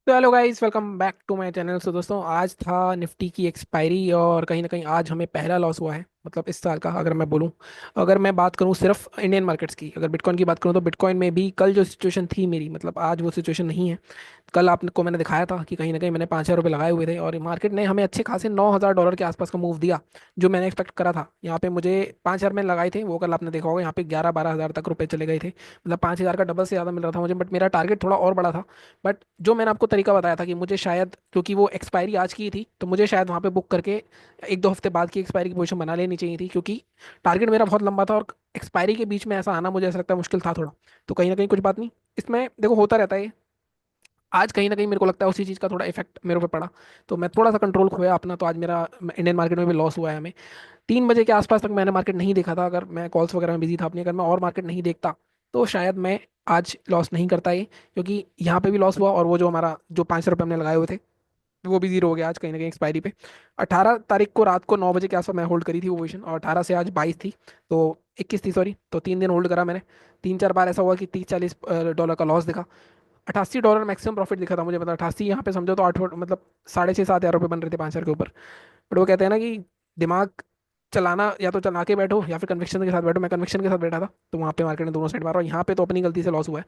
तो hello guys, welcome back to my channel. So दोस्तों, आज था निफ्टी की एक्सपायरी और कहीं ना कहीं आज हमें पहला लॉस हुआ है, मतलब इस साल का। अगर मैं बोलूं, अगर मैं बात करूं सिर्फ इंडियन मार्केट्स की, अगर बिटकॉइन की बात करूं तो बिटकॉइन में भी कल जो सिचुएशन थी मेरी, मतलब आज वो सिचुएशन नहीं है। कल आपको मैंने दिखाया था कि कहीं ना कहीं मैंने 5,000 रुपये लगाए हुए थे और मार्केट ने हमें अच्छे खासे $9,000 के आसपास का मूव दिया, जो मैंने एक्सपेक्ट करा था। यहाँ पे मुझे 5,000 मैंने लगाए थे, वो कल आपने देखा होगा यहाँ पे 11-12 हज़ार तक रुपए चले गए थे। मतलब 5,000 का डबल से ज़्यादा मिल रहा था मुझे, बट मेरा टारगेट थोड़ा और बड़ा था। बट जो मैंने आपको तरीका बताया था कि मुझे शायद, क्योंकि वो एक्सपायरी आज की थी, तो मुझे शायद वहाँ पे बुक करके 1-2 हफ्ते बाद की एक्सपायरी की पोजीशन बना लेनी चाहिए थी, क्योंकि टारगेट मेरा बहुत लंबा था और एक्सपायरी के बीच में ऐसा आना मुझे ऐसा लगता है मुश्किल था थोड़ा। तो कहीं ना कहीं कुछ बात नहीं, इसमें देखो होता रहता है। आज कहीं ना कहीं मेरे को लगता है उसी चीज़ का थोड़ा इफेक्ट मेरे ऊपर पड़ा, तो मैं थोड़ा सा कंट्रोल खोया अपना। तो आज मेरा इंडियन मार्केट में भी लॉस हुआ है हमें। 3 बजे के आसपास तक मैंने मार्केट नहीं देखा था, अगर मैं कॉल्स वगैरह में बिजी था अपनी, अगर मैं और मार्केट नहीं देखता तो शायद मैं आज लॉस नहीं करता ये, क्योंकि यहाँ पे भी लॉस हुआ और वो जो हमारा जो 500 रुपये हमने लगाए हुए थे वो भी जीरो हो गया आज कहीं ना कहीं एक्सपायरी पे। 18 तारीख को रात को 9 बजे के आसपास मैं होल्ड करी थी वो पोजीशन, और 18 से आज 22 थी, तो 21 थी सॉरी, तो 3 दिन होल्ड करा मैंने। 3-4 बार ऐसा हुआ कि 30-40 डॉलर का लॉस दिखा। $88 मैक्सिमम प्रॉफिट दिखा था मुझे, मतलब 88 यहाँ पे समझो तो 8, मतलब 6,500-7,000 रुपये बन रहे थे 5,000 के ऊपर। बट वो कहते हैं ना कि दिमाग चलाना, या तो चला के बैठो या फिर कन्विक्शन के साथ बैठो। मैं कन्विक्शन के साथ बैठा था, तो वहाँ पे मार्केट ने दोनों साइड मारा और यहाँ पे तो अपनी गलती से लॉस हुआ है।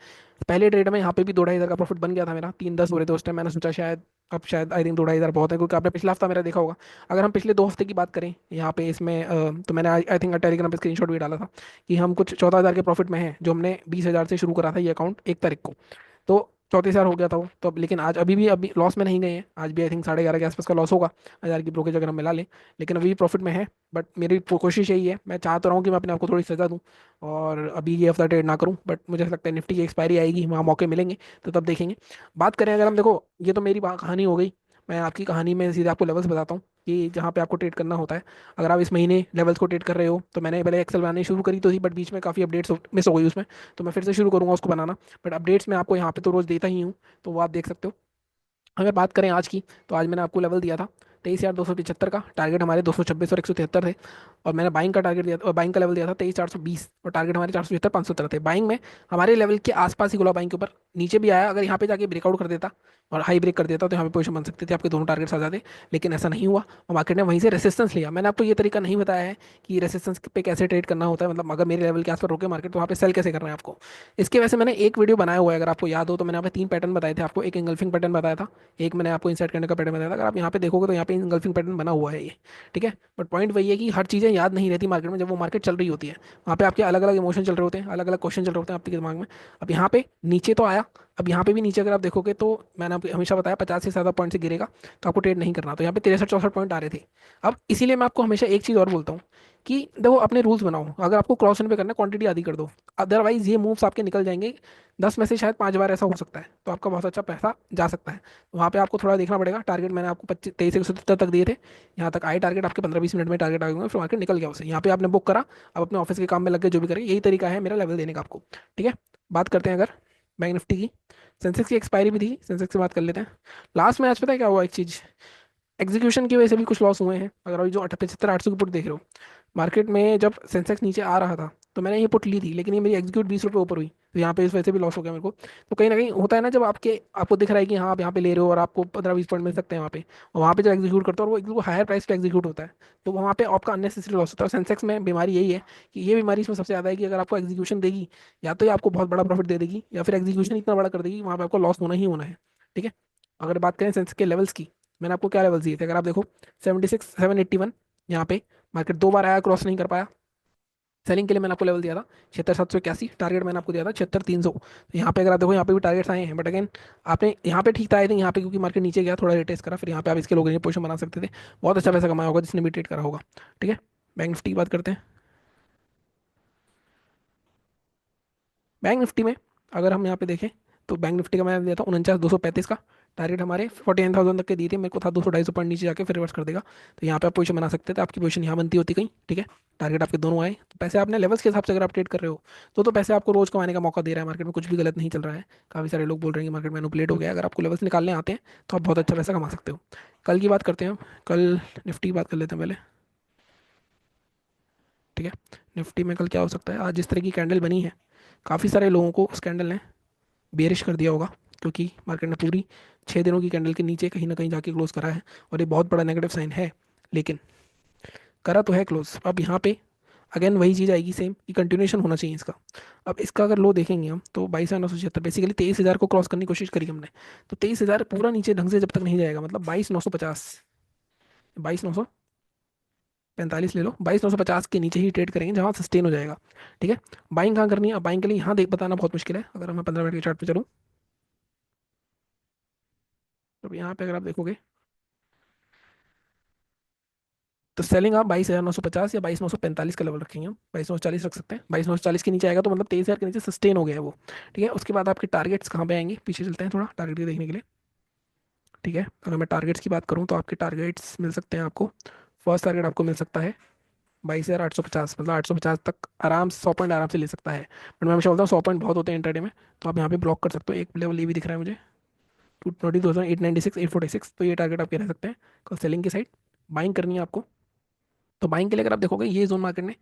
पहले ट्रेड में यहाँ पे भी 2-2.5 हज़ार का प्रॉफिट बन गया था मेरा, 3-10 हो रहे थे उस टाइम। मैंने सोचा शायद अब शायद आई थिंक 2-2.5 हज़ार बहुत है, क्योंकि आपने पिछला हफ्ता मेरा देखा होगा। अगर हम पिछले 2 हफ्ते की बात करें यहाँ पे इसमें तो मैंने आई थिंक टेलीग्राम पे स्क्रीनशॉट भी डाला था कि हम कुछ 14,000 के प्रॉफिट में हैं, जो हमने 20,000 से शुरू करा था ये अकाउंट 1 तारीख को। तो 34,000 हो गया था वो तो। अब लेकिन आज अभी लॉस में नहीं गए हैं, आज भी आई थिंक 11:30 के आसपास का लॉस होगा, 1,000 की ब्रोकेज अगर हम मिला लें। लेकिन अभी भी प्रॉफिट में है। बट मेरी कोशिश यही है, मैं चाहता रहा हूँ कि मैं अपने आप को थोड़ी सजा दूँ और अभी ये हफ्ता ट्रेड ना करूँ। बट मुझे ऐसा लगता है निफ्टी की एक्सपायरी आएगी, वहाँ मौके मिलेंगे, तो तब देखेंगे। बात करें अगर हम, देखो ये तो मेरी कहानी हो गई। मैं आपकी कहानी में सीधे आपको लेवल्स बताता हूँ कि जहाँ पे आपको ट्रेड करना होता है। अगर आप इस महीने लेवल्स को ट्रेड कर रहे हो, तो मैंने पहले एक्सेल बनानी शुरू करी तो थी, बट बीच में काफ़ी अपडेट्स मिस हो गई उसमें, तो मैं फिर से शुरू करूँगा उसको बनाना। बट अपडेट्स मैं आपको यहाँ पे तो रोज देता ही हूँ, तो वो आप देख सकते हो। अगर बात करें आज की, तो आज मैंने आपको लेवल दिया था 23,275 का, टारगेट हमारे 226 और 173 थे। और मैंने बाइंग का टारगेट दिया था, बाइंग का लेवल दिया था 23,420, और टारगेट हमारे 475-517 थे। बाइंग में हमारे लेवल के आसपास ही खुला, बाइंग के ऊपर नीचे भी आया। अगर यहाँ पे जाके ब्रेकआउट कर देता और हाई ब्रेक कर देता तो यहाँ पे पोजीशन बन सकते थे, आपके दोनों टारगेट्स आ जाते। लेकिन ऐसा नहीं हुआ और मार्केट ने वहीं से रेसिस्टेंस लिया। मैंने आपको ये तरीका नहीं बताया है कि रेसिस्टेंस पे कैसे ट्रेड करना होता है, मतलब अगर मेरे लेवल के आसपास रोके मार्केट तो वहाँ पे सेल कैसे करना है आपको। इसके वैसे मैंने एक वीडियो बनाया हुआ है, अगर आपको याद हो तो। मैंने आपको 3 पैटर्न बताए थे आपको, एक इंगल्फिंग पैटर्न बताया था, एक मैंने आपको इंसर्ट करने का पैटर्न बताया था। अगर आप यहाँ पे देखोगे तो यहाँ पे इंगल्फिंग पैटर्न बना हुआ है ये, ठीक है। बट पॉइंट वही है कि हर चीज़ें याद नहीं रहती मार्केट में, जब वो मार्केट चल रही होती है वहाँ पे आपके अलग अलग इमोशन चल रहे होते हैं, अलग अलग क्वेश्चन चल रहे होते हैं आपके दिमाग में। अब यहाँ पे नीचे तो आया, अब यहाँ पे भी नीचे अगर आप देखोगे तो मैंने आपको हमेशा बताया 50 से ज़्यादा पॉइंट से गिरेगा तो आपको ट्रेड नहीं करना। तो यहाँ पे 63-64 पॉइंट आ रहे थे। अब इसीलिए मैं आपको हमेशा एक चीज़ और बोलता हूँ कि देखो अपने रूल्स बनाओ। अगर आपको क्रॉस पे करना है, क्वांटिटी आधी कर दो, अदरवाइज ये मूव्स आपके निकल जाएंगे। 10 में से शायद 5 बार ऐसा हो सकता है, तो आपका बहुत अच्छा पैसा जा सकता है। वहाँ पे आपको थोड़ा देखना पड़ेगा। टारगेट मैंने आपको 23-177 तक दिए थे, यहाँ तक आए टारगेट आपके 15-20 मिनट में टारगेट आ गए, फिर मार्केट निकल गया उसे। यहाँ पे आपने बुक करा, अब अपने ऑफिस के काम में लग गए, जो भी करें, यही तरीका है मेरा लेवल देने का आपको, ठीक है। बात करते हैं अगर बैंक निफ्टी की। सेंसेक्स की एक्सपायरी भी थी, सेंसेक्स से बात कर लेते हैं। लास्ट में आज पता है क्या हुआ, एक चीज़, एग्जीक्यूशन की वजह से भी कुछ लॉस हुए हैं। अगर अभी जो 75-800 की पुट देख रहे हो मार्केट में, जब सेंसेक्स नीचे आ रहा था तो मैंने ये पुट ली थी, लेकिन ये मेरी एग्जीक्यूट 20 रुपये ऊपर हुई, तो यहाँ पे इस वजह से भी लॉस हो गया मेरे को। तो कहीं ना कहीं होता है ना, जब आपको दिख रहा है कि हाँ आप यहाँ पे ले रहे हो और आपको 15-20 पॉइंट मिल सकते हैं वहाँ पे, और वहाँ पे जब एग्जीक्यूट करते हो और वो एकदम हायर प्राइस पे एग्जीक्यूट होता है, तो वहाँ पे आपका अननेसेसरी लॉस होता है। सेंसेक्स में बीमारी यही है कि ये बीमारी इसमें सबसे ज़्यादा है कि अगर आपको एग्जीक्यूशन देगी, या तो ये आपको बहुत बड़ा प्रॉफिट दे देगी, या फिर एग्जीक्यूशन इतना बड़ा कर देगी वहाँ पे आपको लॉस होना ही होना है, ठीक है। अगर बात करें सेंसेक्स के लेवल्स की, मैंने आपको क्या लेवल्स दिए थे, अगर आप देखो 76,781, यहाँ पे मार्केट 2 बार आया, क्रॉस नहीं कर पाया। सेलिंग के लिए मैंने आपको लेवल दिया था 76,781, टारगेट मैंने आपको दिया था 76,300। तो यहाँ पे अगर आप देखो यहाँ पे भी टारगेट्स आए हैं, बट अगेन आपने यहाँ पे ठीक था आई थिंक, यहाँ पे क्योंकि मार्केट नीचे गया थोड़ा रिटेस्ट करा, फिर यहाँ पे आप इसके लोगों ने पोजीशन बना सकते थे। बहुत अच्छा पैसा कमाया होगा जिसने भी ट्रेड करा होगा, ठीक है। बैंक निफ्टी की बात करते हैं। बैंक निफ्टी में अगर हम यहाँ पे देखें, तो बैंक निफ्टी का मैंने दिया था 49,235 का, टारगेट हमारे 49,000 तक के दिए थे। मेरे को था 200-250 पॉइंट नीचे जाके फिर रिवर्स कर देगा, तो यहाँ पे आप पोजीशन बना सकते थे। आपकी पोजीशन यहाँ बनती होती कहीं, ठीक है। टारगेट आपके दोनों आए, तो पैसे आपने लेवल्स के हिसाब से अगर आप ट्रेड कर रहे हो, तो पैसे आपको रोज कमाने का मौका दे रहा है। मार्केट में कुछ भी गलत नहीं चल रहा है। काफ़ी सारे लोग बोल रहे हैं कि मार्केट मैनिपुलेट हो गया है, अगर आपको लेवल्स निकालने आते हैं तो आप बहुत अच्छा पैसा कमा सकते हो। कल की बात करते हैं हम, कल निफ्टी की बात कर लेते हैं पहले, ठीक है। निफ्टी में कल क्या हो सकता है, आज जिस तरह की कैंडल बनी है, काफ़ी सारे लोगों को उस कैंडल ने बेरिश कर दिया होगा। क्योंकि मार्केट ने पूरी 6 दिनों की कैंडल के नीचे कहीं ना कहीं जाके क्लोज करा है, और ये बहुत बड़ा नेगेटिव साइन है। लेकिन करा तो है क्लोज। अब यहाँ पे अगेन वही चीज़ आएगी सेम, कि कंटिन्यूएशन होना चाहिए इसका। अब इसका अगर लो देखेंगे हम, तो 22,976, बेसिकली 23,000 को क्रॉस करने की कोशिश करी हमने। तो 23,000 पूरा नीचे ढंग से जब तक नहीं जाएगा, मतलब 22,950, 22,945 ले लो, 22,950 के नीचे ही ट्रेड करेंगे जहाँ सस्टेन हो जाएगा। ठीक है। बाइंग कहाँ करनी है? अब बाइंग के लिए यहाँ देख बताना बहुत मुश्किल है। अगर मैं 15 मिनट के चार्ट पे चलूँ, तो यहाँ पे अगर आप देखोगे, तो सेलिंग आप 22,950 या 22,945 का लेवल रखेंगे हम, 22,940 रख सकते हैं। 22,940 के नीचे आएगा तो मतलब 23,000 के नीचे सस्टेन हो गया है वो। ठीक है। उसके बाद आपके टारगेट्स कहाँ पे आएंगे, पीछे चलते हैं थोड़ा टारगेट को देखने के लिए। ठीक है। अगर मैं टारगेट्स की बात करूँ, तो आपके टारगेट्स मिल सकते हैं आपको। फर्स्ट टारगेट आपको मिल सकता है 22,850, मतलब 850 तक आराम से, 100 पॉइंट आराम से ले सकता है। बट मैं हमेशा बोलता हूँ 100 पॉइंट बहुत होते हैं इंटरडे में, तो आप यहाँ पे ब्लॉक कर सकते हो। एक लेवल ये भी दिख रहा है मुझे, 220,896, 846, तो ये टारगेट आपके रह सकते हैं कल सेलिंग की साइड। बाइंग करनी है आपको, तो बाइंग के लिए अगर आप देखोगे, ये जोन मार्केट ने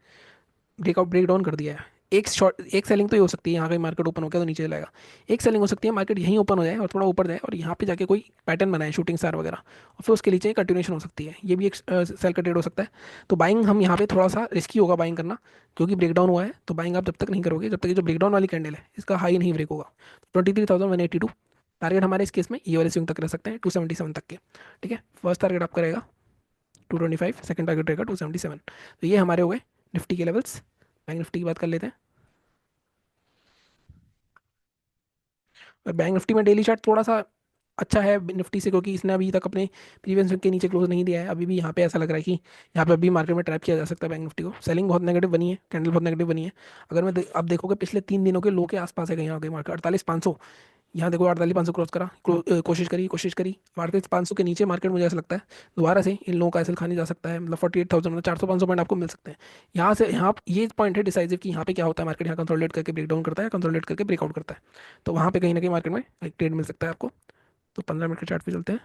ब्रेकआउट ब्रेक डाउन कर दिया है। एक शॉर्ट, एक सेलिंग तो ये हो सकती है, यहाँ कहीं मार्केट ओपन हो गया तो नीचे चलेगा। एक सेलिंग हो सकती है मार्केट यहीं ओपन हो जाए और थोड़ा ऊपर जाए, और यहाँ पे जाके कोई पैटर्न बनाए शूटिंग स्टार वगैरह, और फिर उसके नीचे कंटिन्यूशन हो सकती है। ये भी एक सेल का ट्रेड हो सकता है। तो बाइंग हम यहाँ पे थोड़ा सा रिस्की होगा बाइंग करना, क्योंकि ब्रेकडाउन हुआ है। तो बाइंग आप जब तक नहीं करोगे, जब तक ये जो ब्रेकडाउन वाली कैंडल है इसका हाई नहीं ब्रेक होगा। 23,182 टारगेट हमारे इस केस में ये वाले स्विंग तक रह सकते हैं, 277 तक के। ठीक है। फर्स्ट टारगेट आपका रहेगा 225, सेकंड टारगेट रहेगा 277। तो ये हमारे हो गए निफ्टी के लेवल्स। बैंक निफ्टी की बात कर लेते हैं। और बैंक निफ्टी में डेली चार्ट थोड़ा सा अच्छा है निफ्टी से, क्योंकि इसने अभी तक अपने प्रीवियस वीक के नीचे क्लोज नहीं दिया है। अभी भी यहाँ पे ऐसा लग रहा है कि यहाँ पे अभी मार्केट में ट्रैप किया जा सकता है बैंक निफ्टी को। सेलिंग बहुत नेगेटिव बनी है, कैंडल बहुत नेगेटिव बनी है। अगर आप देखोगे पिछले 3 दिनों के लो के आसपास है कहीं, यहाँ गई मार्केट 48,500। यहाँ देखो 48,500 क्रॉस करा, कोशिश करी 48,500 के नीचे मार्केट, मुझे ऐसा लगता है दोबारा से इन लोगों का एसएल खाने जा सकता है। मतलब 48,000, मतलब 400-500 पॉइंट आपको मिल सकते हैं यहाँ से। यहाँ ये पॉइंट है डिसाइसिव कि यहाँ पे क्या होता है, मार्केट यहाँ कंसोलिडेट करके ब्रेक डाउन करता है, कंसोलिडेट करके ब्रेकआउट करता है। तो वहाँ पे कहीं ना कहीं मार्केट में एक ट्रेड मिल सकता है आपको। तो 15 मिनट के चार्ट पे चलते हैं।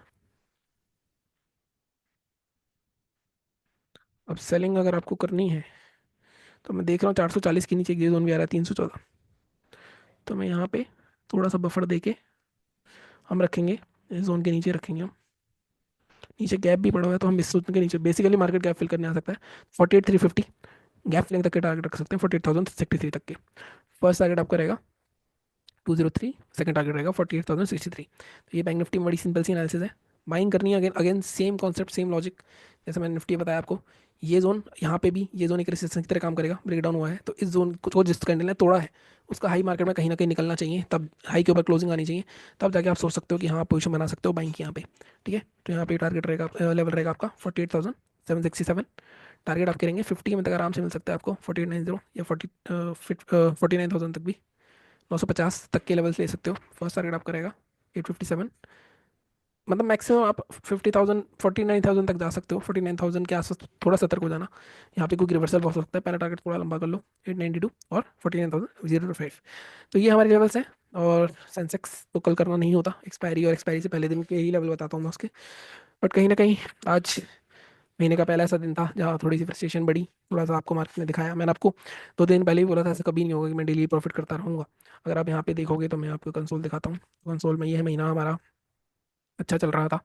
अब सेलिंग अगर आपको करनी है, तो मैं देख रहा हूँ 440 के नीचे एक जोन भी आ रहा है, 314। तो मैं यहाँ पे थोड़ा सा बफर दे के हम रखेंगे, इस जोन के नीचे रखेंगे हम। नीचे गैप भी पड़ा हुआ है, तो हम इस जोन के नीचे बेसिकली मार्केट गैप फिल करने आ सकता है। 48,350 गैप फिलिंग तक के टारगेट रख सकते हैं, 48,063 तक के। फर्स्ट टारगेट आपका रहेगा 203, सेकंड टारगेट रहेगा 48,063। तो ये बैंक निफ्टी में बड़ी सिंपल सी एनालिसिस है। बाइंग करनी है again again same concept same logic, जैसे मैंने निफ्टी बताया आपको। ये जोन यहाँ पे भी, ये जोन एक रेसिस्टेंस की तरह काम करेगा, ब्रेक डाउन हुआ है, तो इस जोन को जिस कैंडल ने तोड़ा है उसका हाई मार्केट में कहीं ना कहीं निकलना चाहिए, तब हाई के ऊपर क्लोजिंग आनी चाहिए। तब जाके आप सोच सकते हो कि हाँ पोजिशन बना सकते हो बाइंग की यहाँ पे। ठीक है। तो यहाँ पे टारगेट रहेगा, लेवल रहेगा आपका 48,767। टारगेट आपके रहेंगे 50 में तक आराम से मिल सकता है आपको, 4890 या 49,000 तक भी, 950 तक के लेवल से ले सकते हो। फर्स्ट टारगेट आपका रहेगा 857, मतलब मैक्सिमम आप 50,000, 49,000 तक जा सकते हो। 49,000 के आसपास थोड़ा सतर्क हो जाना, यहाँ पे कोई रिवर्सल बहुत हो सकता है। पहला टारगेट थोड़ा लंबा कर लो, 892 और 49,005। तो ये हमारे लेवल्स हैं। और सेंसेक्स तो कल करना नहीं होता, एक्सपायरी और एक्सपायरी से पहले दिन के ही लेवल बताता हूँ मैं उसके। बट कहीं ना कहीं आज महीने का पहला ऐसा दिन था जहाँ थोड़ी सी फ्रस्ट्रेशन बढ़ी, थोड़ा सा आपको मार्केट ने दिखाया। मैंने आपको 2 दिन पहले ही बोला था ऐसा कभी नहीं होगा कि मैं डेली प्रॉफिट करता रहूंगा। अगर आप यहाँ पे देखोगे, तो मैं आपको कंसोल दिखाता हूँ। कंसोल में ये महीना हमारा अच्छा चल रहा था।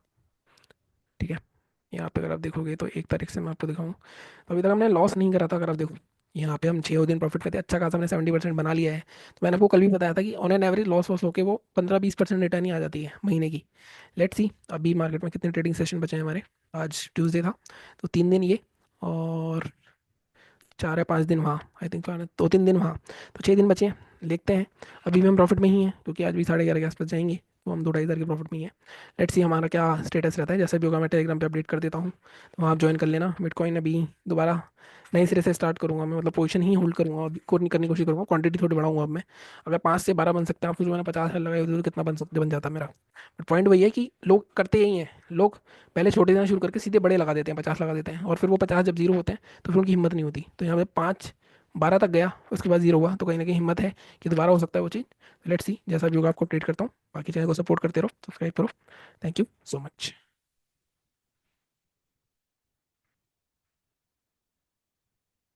ठीक है। यहाँ पे अगर आप देखोगे, तो 1 तारीख से मैं आपको दिखाऊँ, तो अभी तक हमने लॉस नहीं करा था। अगर आप देखो, यहाँ पे हम 6 दिन प्रॉफिट करते, अच्छा खासा हमने 70% बना लिया है। तो मैंने आपको कल भी बताया था कि ऑन एन एवरेज लॉस वॉस होके वो 15-20% रिटर्न ही आ जाती है महीने की। लेट्स सी अभी मार्केट में कितने ट्रेडिंग सेशन बचे हैं हमारे। आज ट्यूसडे था, तो 3 दिन ये, और 4 या 5 दिन वहाँ, आई थिंक 2-3 दिन वहाँ, तो 6 दिन बचे हैं। देखते हैं। अभी भी हम प्रॉफिट में ही हैं, क्योंकि आज भी 11:30 के आसपास जाएंगे, तो हम 2-2.5 हज़ार के प्रॉफिट में ही है। लेट्स सी हमारा क्या स्टेटस रहता है। जैसे भी होगा मैं टेलीग्राम पे अपडेट कर देता हूँ, तो वहाँ आप ज्वाइन कर लेना। बिटकॉइन अभी दोबारा नए सिरे से स्टार्ट करूँगा मैं, मतलब पोजीशन ही होल्ड करूँगा, अभी करने की कोशिश करूँगा, क्वांटिटी थोड़ी बढ़ाऊंगा अब मैं। अगर 5 से 12 बन सकते हैं, आप सोचो मैंने 50,000 लगाए होते तो कितना बन जाता मेरा। बट पॉइंट वही है कि लोग करते यही हैं, लोग पहले छोटे देना शुरू करके सीधे बड़े लगा देते हैं, 50 लगा देते हैं, और फिर वो 50 जब जीरो होते हैं तो फिर उनकी हिम्मत नहीं होती। तो यहाँ पे 5-12 तक गया, उसके बाद जीरो हुआ, तो कहीं ना कहीं हिम्मत है कि दोबारा हो सकता है वो चीज़। लेट्स सी, जैसा भी होगा आपको अपडेट करता हूँ। बाकी चैनल को सपोर्ट करते रहो, सब्सक्राइब करो। Thank you so much.